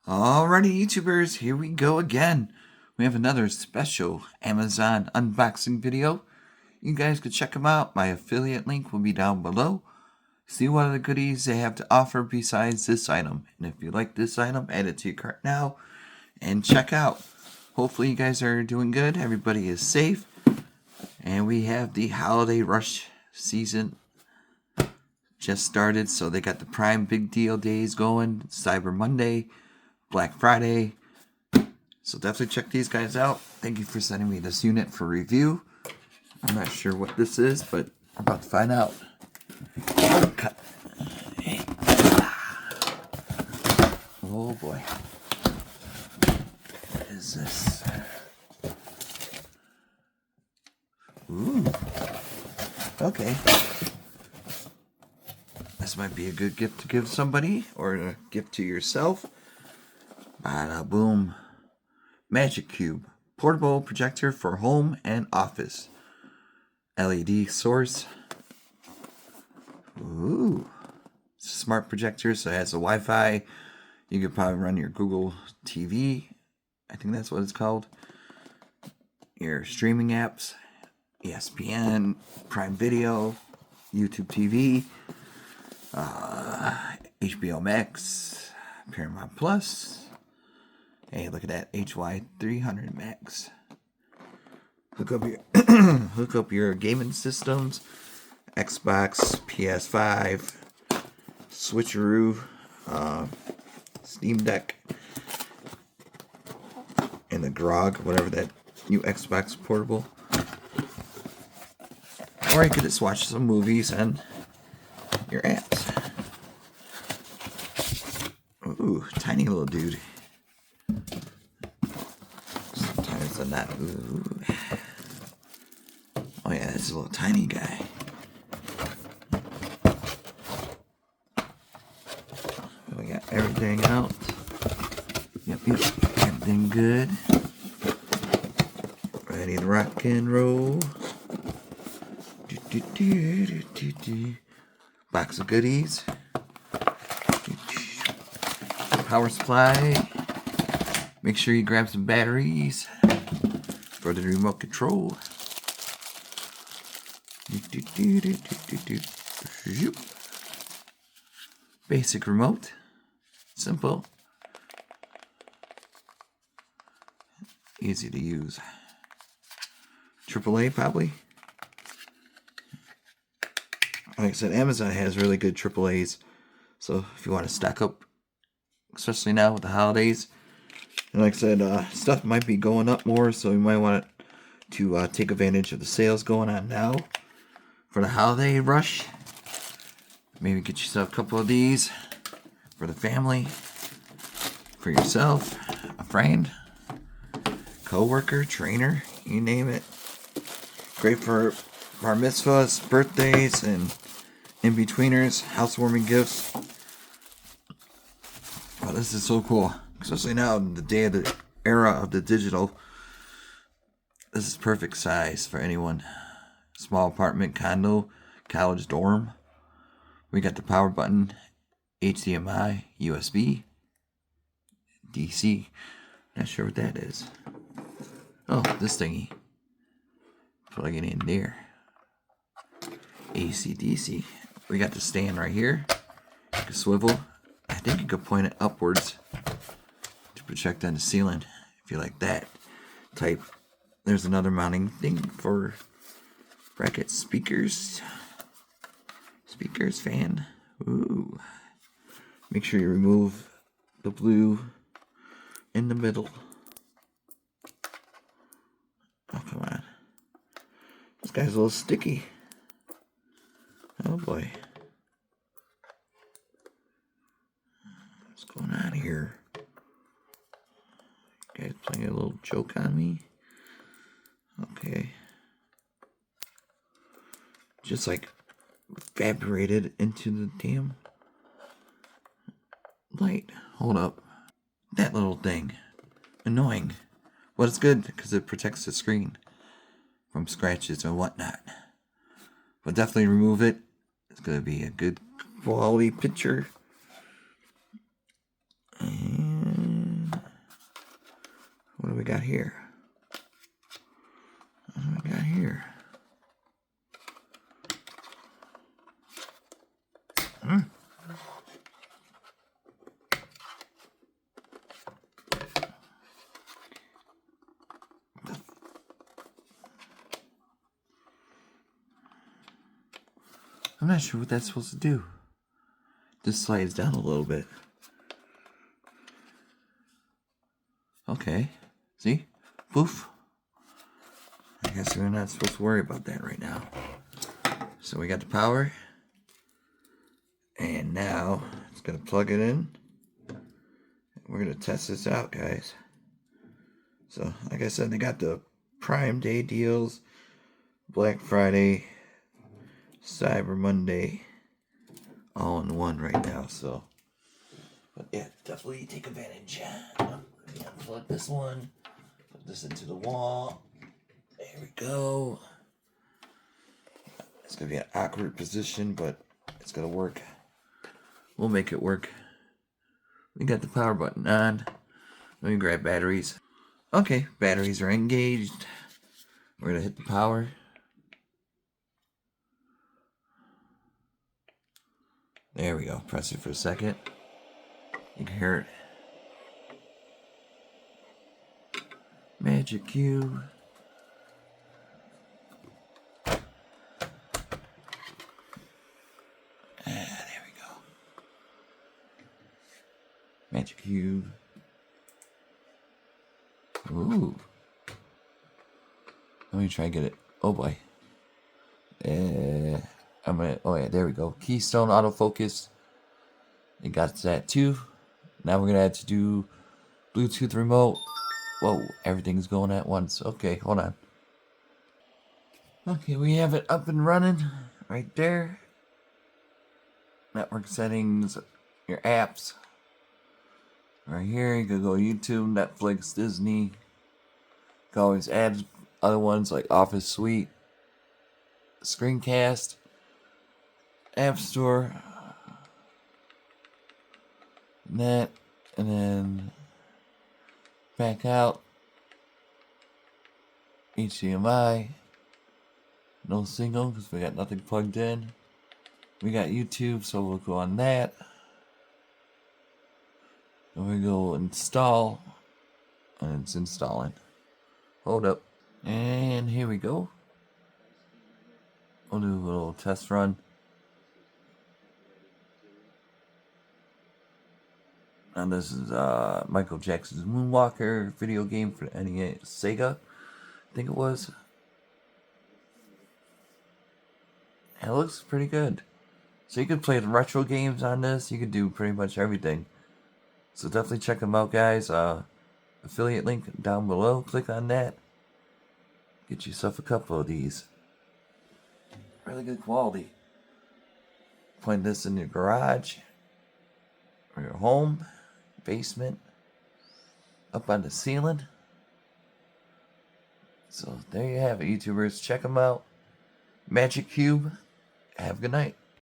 Alrighty, YouTubers, here we go again. We have another special Amazon unboxing video. You guys can check them out. My affiliate link will be down below. See what other goodies they have to offer besides this item. And if you like this item, add it to your cart now and check out. Hopefully you guys are doing good. Everybody is safe. And we have the holiday rush season just started. So they got the Prime Big Deal days going. Cyber Monday. Black Friday. So definitely check these guys out. Thank you for sending me this unit for review. I'm not sure what this is, but I'm about to find out. Cut. Oh boy. What is this? Ooh. Okay. This might be a good gift to give somebody or a gift to yourself. Bada boom. Magic Cube. Portable projector for home and office. LED source. Ooh. It's a smart projector, so it has a Wi-Fi. You could probably run your Google TV. I think that's what it's called. Your streaming apps. ESPN, Prime Video, YouTube TV, HBO Max, Paramount Plus. Hey, look at that HY300 Max. Hook up your gaming systems, Xbox, PS5, Switcheroo, Steam Deck, and the GROG, whatever that new Xbox portable. Or you could just watch some movies on your apps. Ooh, tiny little dude. Sometimes I'm not. Ooh. Oh yeah, it's a little tiny guy. We got everything out. Yep, everything good. Ready to rock and roll. Box of goodies. Power supply. Make sure you grab some batteries for the remote control. Basic remote. Simple. Easy to use. AAA probably. Like I said, Amazon has really good AAAs. So if you want to stock up, especially now with the holidays. And like I said, stuff might be going up more, so you might want to take advantage of the sales going on now for the holiday rush. Maybe get yourself a couple of these for the family, for yourself, a friend, co-worker, trainer, you name it. Great for bar mitzvahs, birthdays, and in-betweeners, housewarming gifts. Oh, this is so cool. Especially now in the day of the era of the digital. This is perfect size for anyone. Small apartment, condo, college dorm. We got the power button, HDMI, USB, DC. Not sure what that is. Oh, this thingy. Plug it in there. AC, DC. We got the stand right here. You can swivel. I think you could point it upwards to project on the ceiling if you like that type. There's another mounting thing for bracket speakers. Speakers, fan. Ooh. Make sure you remove the blue in the middle. Oh, come on. This guy's a little sticky. Oh boy. What's going on here? You guys playing a little joke on me? Okay. Just like evaporated into the damn light. Hold up. That little thing. Annoying. Well, it's good because it protects the screen from scratches and whatnot. But definitely remove it. It's going to be a good quality picture. And got here? What do we got here? I'm not sure what that's supposed to do. Just slides down a little bit. Okay. See? Poof. I guess we're not supposed to worry about that right now. So we got the power. And now it's going to plug it in. We're going to test this out, guys. So, like I said, they got the Prime Day deals, Black Friday, Cyber Monday, all in one right now. So, but yeah, definitely take advantage. Unplug this one, put this into the wall. There we go. It's gonna be an awkward position, but it's gonna work. We'll make it work. We got the power button on. Let me grab batteries. Okay, batteries are engaged. We're gonna hit the power. There we go. Press it for a second. You can hear it. Magic Cube. There we go. Magic Cube. Ooh. Let me try and get it. Oh boy. Oh yeah, there we go. Keystone autofocus. It got that too. Now we're gonna have to do Bluetooth remote. Whoa, everything's going at once. Okay, hold on. Okay, we have it up and running right there. Network settings, your apps. Right here, you can go YouTube, Netflix, Disney. You can always add other ones like Office Suite, Screencast, App Store, net, and then back out. HDMI. No single because we got nothing plugged in. We got YouTube, so we'll go on that. And we go install. And it's installing. Hold up. And here we go. We'll do a little test run. And this is Michael Jackson's Moonwalker video game for the NES Sega. I think it was. And it looks pretty good. So you could play the retro games on this. You could do pretty much everything. So definitely check them out, guys. Affiliate link down below. Click on that. Get yourself a couple of these. Really good quality. Put this in your garage, or your home, basement, up on the ceiling. So there you have it, YouTubers. Check them out. Magic Cube. Have a good night.